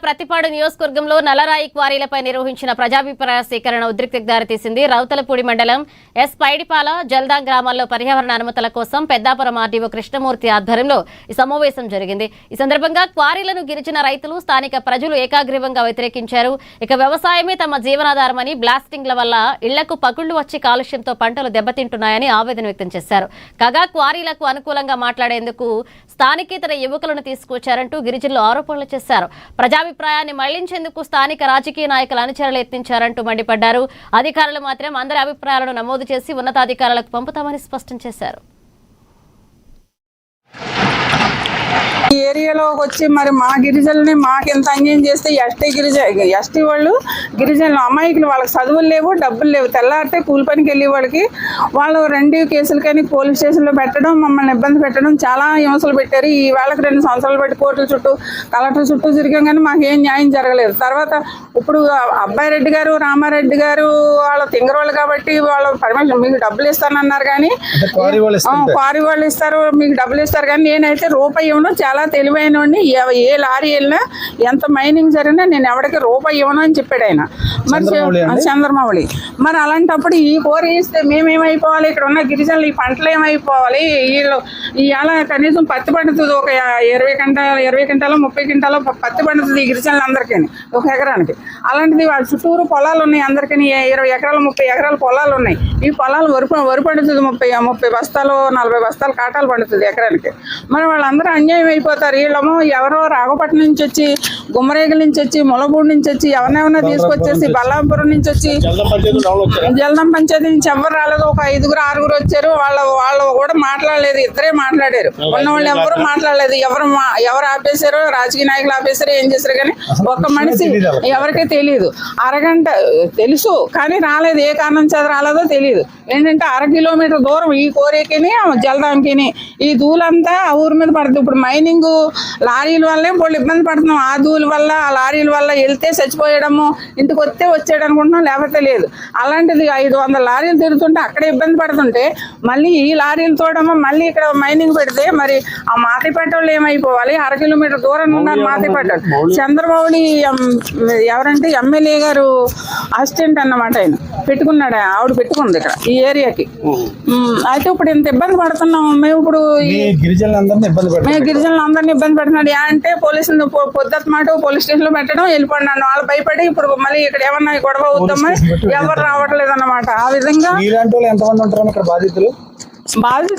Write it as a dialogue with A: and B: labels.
A: ప్రతిపాడు నియోజకవర్గంలో నల్లరాయి క్వారీలపై నిర్వహించిన ప్రజాభిప్రాయ సేకరణ ఉద్రిక్తతకు దారితీసింది. రౌతలపూడి మండలం ఎస్ పైడిపాల జల్దాం గ్రామాల్లో పర్యావరణ అనుమతుల కోసం పెద్దాపురం ఆర్డీఓ కృష్ణమూర్తి ఆధ్వర్యంలో ఈ సమావేశం జరిగింది. ఈ సందర్భంగా క్వారీలను గిరిజన రైతులు, స్థానిక ప్రజలు ఏకాగ్రీవంగా వ్యతిరేకించారు. ఇక వ్యవసాయమే తమ జీవనాధారమని, బ్లాస్టింగ్ల వల్ల ఇళ్లకు పగుళ్లు వచ్చి కాలుష్యంతో పంటలు దెబ్బతింటున్నాయని ఆవేదన వ్యక్తం చేశారు. కాగా క్వారీలకు అనుకూలంగా మాట్లాడేందుకు స్థానికేతర యువకులను తీసుకొచ్చారంటూ గిరిజనులు ఆరోపణలు చేశారు. ప్రజాభిప్రాయాన్ని మళ్లించేందుకు స్థానిక రాజకీయ నాయకులు అనుచరులు యత్నించారంటూ మండిపడ్డారు. అధికారులు మాత్రం అందరి అభిప్రాయాలను నమోదు చేసి ఉన్నతాధికారులకు పంపుతామని స్పష్టం చేశారు.
B: ఈ ఏరియాలోకి వచ్చి మరి మా గిరిజనుల్ని మాకెంత అన్యాయం చేస్తే ఎస్టీ వాళ్ళు గిరిజనులు అమాయకులు, వాళ్ళకి చదువులు లేవు, డబ్బులు లేవు, తెల్లారితే కూలి పనికి వెళ్ళే వాళ్ళకి వాళ్ళు 2 కేసులు కానీ పోలీస్ స్టేషన్లో పెట్టడం, మమ్మల్ని ఇబ్బంది పెట్టడం, చాలా హింసలు పెట్టారు. ఈ వాళ్ళకి 2 సంవత్సరాలు బట్టి కోర్టుల చుట్టూ, కలెక్టర్ చుట్టూ తిరిగాం కానీ మాకు ఏం న్యాయం జరగలేదు. తర్వాత ఇప్పుడు అబ్బాయి రెడ్డి గారు, రామారెడ్డి గారు వాళ్ళ తింగరోళ్ళు కాబట్టి వాళ్ళు పర్మిషన్ మీకు డబ్బులు ఇస్తానన్నారు కానీ క్వారీ వాళ్ళు ఇస్తారు, మీకు డబ్బులు ఇస్తారు కానీ నేనైతే రూపాయి ఇవ్వను. చాలా తెలివైన ఏ లారీ వెళ్ళినా ఎంత మైనింగ్ జరిగినా నేను ఎవరికి రూపాయి ఇవ్వను అని చెప్పాడు ఆయన. మరి చంద్రమౌళి. మరి అలాంటప్పుడు ఈ కూర ఇస్తే మేమేమైపోవాలి? ఇక్కడ ఉన్న గిరిజనులు ఈ పంటలు ఏమైపోవాలి? వీళ్ళు ఇవాళ కనీసం పత్తి పండుతుంది, ఒక 20 క్వింటాలు 30 క్వింటాలు పత్తి పండుతుంది ఈ గిరిజనులందరికీ ఒక ఎకరానికి. అలాంటిది వాళ్ళ చుట్టూరు పొలాలు ఉన్నాయి, అందరికీ 20 ఎకరాలు 30 ఎకరాల పొలాలు ఉన్నాయి. ఈ పొలాలు వరి పండుతుంది 30 బస్తాలు 40 బస్తాలు కాటాలు పండుతుంది ఎకరానికి. మరి వాళ్ళందరూ అన్యాయం అయిపోతారు. వీళ్ళము ఎవరో రాఘపట్నం నుంచి వచ్చి, గుమ్మరేగల నుంచి వచ్చి, ములబూడి నుంచి వచ్చి, ఎవరినెవరినో తీసుకొచ్చేసి, బల్లాంపురం నుంచి వచ్చి, జల్దం పంచాయతీ నుంచి ఎవరు రాలేదు. ఒక 5-6 వచ్చారు. వాళ్ళు కూడా మాట్లాడలేదు, ఇద్దరే మాట్లాడారు. ఉన్న వాళ్ళు ఎవరు మాట్లాడలేదు. ఎవరు ఆపేశారో, రాజకీయ నాయకులు ఆపేశారో ఏం చేశారు కానీ ఒక్క మనిషి ఎవరికీ తెలియదు. అరగంట తెలుసు కానీ రాలేదు, ఏ కారణం చేత రాలేదో తెలియదు. ఏంటంటే 1/2 కిలోమీటర్ దూరం ఈ కోరేకిని జల్దాంకిని ఈ ధూళంతా ఆ ఊరి మీద పడుతుంది. ఇప్పుడు మైనింగ్ లారీల వల్లే వాళ్ళు ఇబ్బంది పడుతున్నాం. ఆ ధూళి వల్ల, ఆ లారీల వల్ల వెళ్తే చచ్చిపోయడము, ఇంటికి వస్తే వచ్చాడు అనుకుంటున్నాం, లేకపోతే లేదు. అలాంటిది 500 లారీలు తిరుగుతుంటే అక్కడే ఇబ్బంది పడుతుంటే మళ్ళీ ఈ లారీలు తోడమో మళ్ళీ ఇక్కడ మైనింగ్ పెడితే మరి ఆ మాతిపేట వాళ్ళు ఏమైపోవాలి? 1/2 కిలోమీటర్ దూరం ఉన్నారు మాతిపేట. చంద్రబాబుని ఎవరంటే ఎమ్మెల్యే గారు అసిస్టెంట్ అన్నమాట, ఆయన పెట్టుకున్నాడు, ఆవిడ పెట్టుకుంది ఇక్కడ ఈ ఏరియాకి. అయితే ఇప్పుడు ఇంత ఇబ్బంది పడుతున్నాం మేము. ఇప్పుడు గిరిజనులందరినీ ఇబ్బంది పెడుతున్నాడు. అంటే పోలీసులు పొద్దుమాట పోలీస్ స్టేషన్ లో పెట్టడం, వెళ్ళిపోయినాను. వాళ్ళు భయపడి ఇప్పుడు మళ్ళీ ఇక్కడ ఏమన్నా గొడవ అవుతామని ఎవరు రావట్లేదు అన్నమాట. ఆ విధంగా బాధితులు